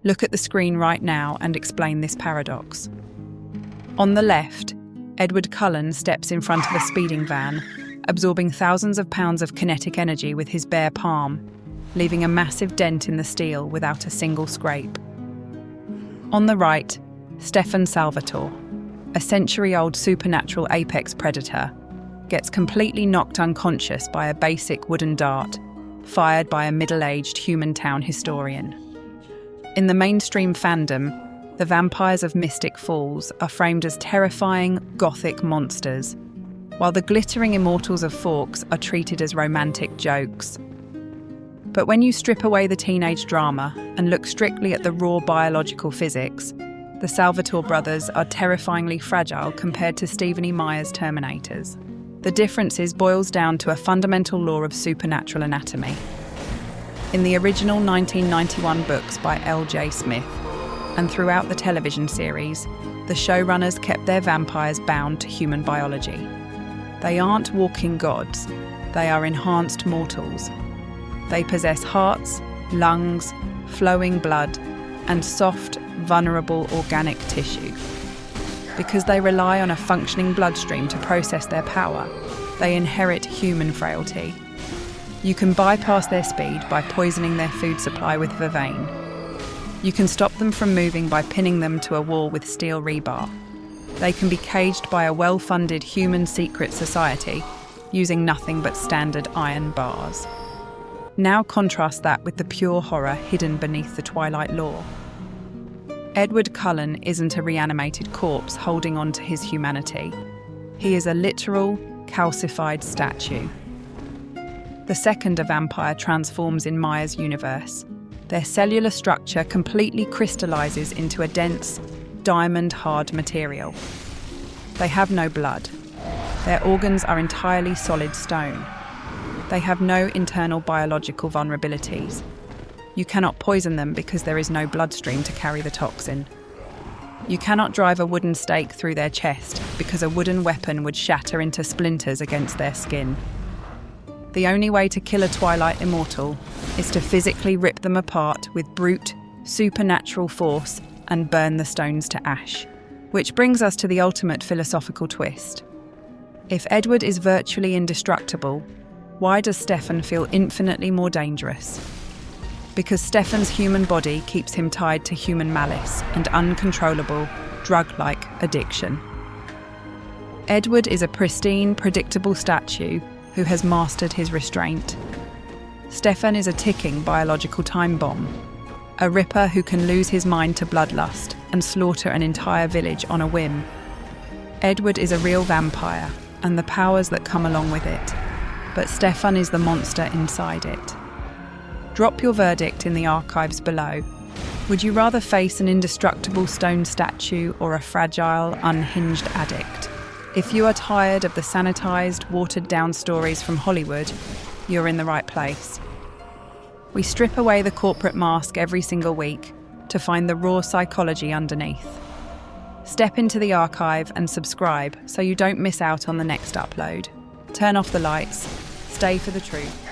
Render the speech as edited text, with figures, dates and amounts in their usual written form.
Look at the screen right now and explain this paradox. On the left, Edward Cullen steps in front of a speeding van, absorbing thousands of pounds of kinetic energy with his bare palm, leaving a massive dent in the steel without a single scrape. On the right, Stefan Salvatore, a century-old supernatural apex predator, gets completely knocked unconscious by a basic wooden dart fired by a middle-aged human town historian. In the mainstream fandom, the vampires of Mystic Falls are framed as terrifying, gothic monsters, while the glittering immortals of Forks are treated as romantic jokes. But when you strip away the teenage drama and look strictly at the raw biological physics, the Salvatore brothers are terrifyingly fragile compared to Stephen E. Meyer's Terminators. The difference boils down to a fundamental law of supernatural anatomy. In the original 1991 books by L.J. Smith, and throughout the television series, the showrunners kept their vampires bound to human biology. They aren't walking gods, they are enhanced mortals. They possess hearts, lungs, flowing blood, and soft, vulnerable organic tissue. Because they rely on a functioning bloodstream to process their power, they inherit human frailty. You can bypass their speed by poisoning their food supply with vervain. You can stop them from moving by pinning them to a wall with steel rebar. They can be caged by a well-funded human secret society using nothing but standard iron bars. Now contrast that with the pure horror hidden beneath the Twilight lore. Edward Cullen isn't a reanimated corpse holding on to his humanity. He is a literal, calcified statue. The second a vampire transforms in Meyer's universe, their cellular structure completely crystallizes into a dense, diamond-hard material. They have no blood. Their organs are entirely solid stone. They have no internal biological vulnerabilities. You cannot poison them because there is no bloodstream to carry the toxin. You cannot drive a wooden stake through their chest because a wooden weapon would shatter into splinters against their skin. The only way to kill a Twilight immortal is to physically rip them apart with brute, supernatural force and burn the stones to ash. Which brings us to the ultimate philosophical twist. If Edward is virtually indestructible, why does Stefan feel infinitely more dangerous? Because Stefan's human body keeps him tied to human malice and uncontrollable, drug-like addiction. Edward is a pristine, predictable statue who has mastered his restraint. Stefan is a ticking biological time bomb, a ripper who can lose his mind to bloodlust and slaughter an entire village on a whim. Edward is a real vampire and the powers that come along with it, but Stefan is the monster inside it. Drop your verdict in the archives below. Would you rather face an indestructible stone statue or a fragile, unhinged addict? If you are tired of the sanitized, watered-down stories from Hollywood, you're in the right place. We strip away the corporate mask every single week to find the raw psychology underneath. Step into the archive and subscribe so you don't miss out on the next upload. Turn off the lights. Stay for the truth.